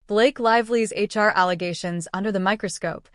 Blake Lively's HR allegations under the microscope.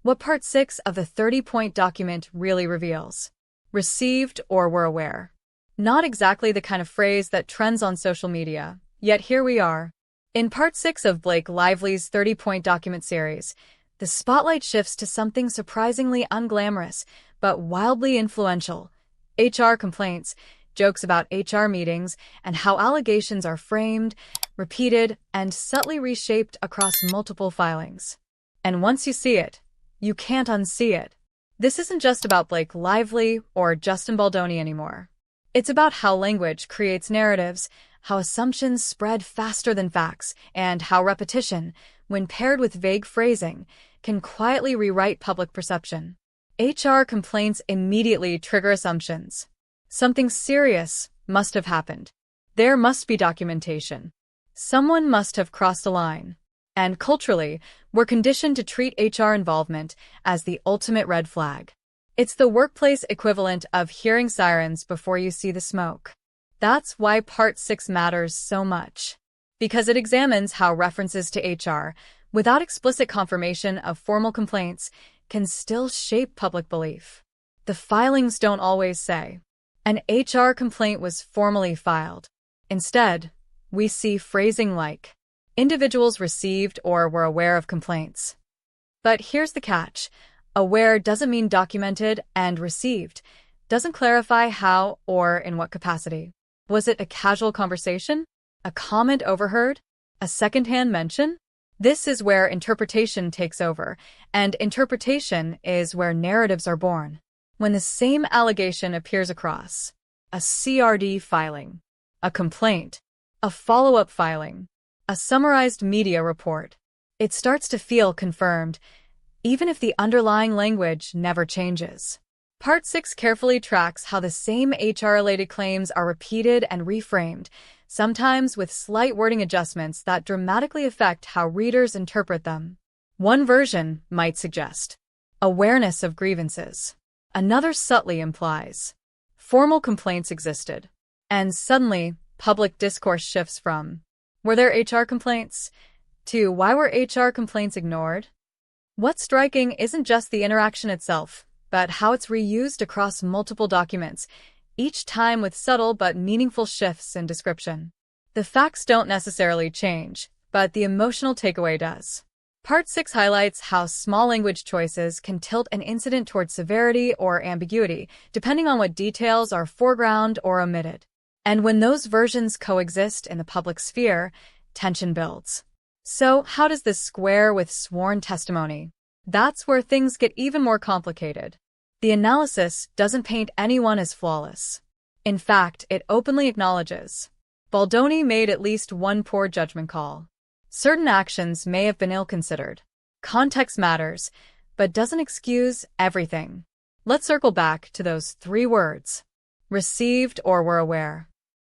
What Part 6 of the 30-point document really reveals. Received or were aware. Not exactly the kind of phrase that trends on social media, yet here we are. In Part 6 of Blake Lively's 30-point document series, the spotlight shifts to something surprisingly unglamorous, but wildly influential. HR complaints, jokes about HR meetings, and how allegations are framed, repeated, and subtly reshaped across multiple filings. And once you see it, you can't unsee it. This isn't just about Blake Lively or Justin Baldoni anymore. It's about how language creates narratives, how assumptions spread faster than facts, and how repetition, when paired with vague phrasing, can quietly rewrite public perception. HR complaints immediately trigger assumptions. Something serious must have happened. There must be documentation. Someone must have crossed a line. And culturally, we're conditioned to treat HR involvement as the ultimate red flag. It's the workplace equivalent of hearing sirens before you see the smoke. That's why Part 6 matters so much. Because it examines how references to HR, without explicit confirmation of formal complaints, can still shape public belief. The filings don't always say, an HR complaint was formally filed. Instead, we see phrasing like, individuals received or were aware of complaints. But here's the catch. Aware doesn't mean documented, and received doesn't clarify how or in what capacity. Was it a casual conversation? A comment overheard? A secondhand mention? This is where interpretation takes over, and interpretation is where narratives are born. When the same allegation appears across a CRD filing, a complaint, a follow-up filing, a summarized media report, it starts to feel confirmed, even if the underlying language never changes. Part 6 carefully tracks how the same HR-related claims are repeated and reframed, sometimes with slight wording adjustments that dramatically affect how readers interpret them. One version might suggest awareness of grievances. Another subtly implies formal complaints existed. And suddenly, public discourse shifts from were there HR complaints to why were HR complaints ignored? What's striking isn't just the interaction itself, but how it's reused across multiple documents, each time with subtle but meaningful shifts in description. The facts don't necessarily change, but the emotional takeaway does. Part 6 highlights how small language choices can tilt an incident towards severity or ambiguity, depending on what details are foregrounded or omitted. And when those versions coexist in the public sphere, tension builds. So, how does this square with sworn testimony? That's where things get even more complicated. The analysis doesn't paint anyone as flawless. In fact, it openly acknowledges Baldoni made at least one poor judgment call. Certain actions may have been ill-considered. Context matters, but doesn't excuse everything. Let's circle back to those 3 words. Received or were aware.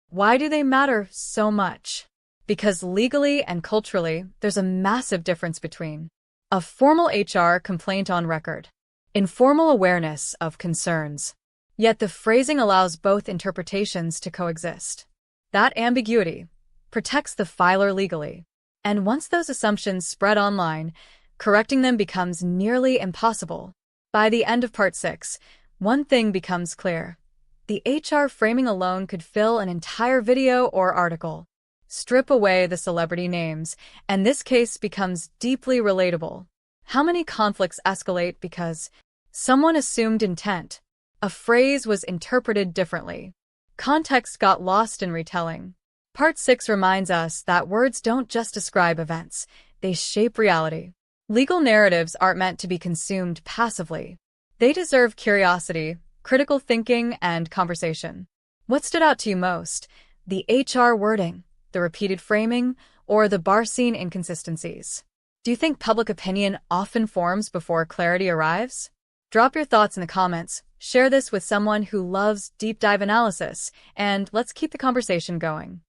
Why do they matter so much? Because legally and culturally, there's a massive difference between a formal HR complaint on record, informal awareness of concerns. Yet the phrasing allows both interpretations to coexist. That ambiguity protects the filer legally. And once those assumptions spread online, correcting them becomes nearly impossible. By the end of Part 6, one thing becomes clear. The HR framing alone could fill an entire video or article. Strip away the celebrity names, and this case becomes deeply relatable. How many conflicts escalate because someone assumed intent? A phrase was interpreted differently. Context got lost in retelling. Part 6 reminds us that words don't just describe events, they shape reality. Legal narratives aren't meant to be consumed passively. They deserve curiosity, critical thinking, and conversation. What stood out to you most? The HR wording, the repeated framing, or the bar scene inconsistencies? Do you think public opinion often forms before clarity arrives? Drop your thoughts in the comments, share this with someone who loves deep dive analysis, and let's keep the conversation going.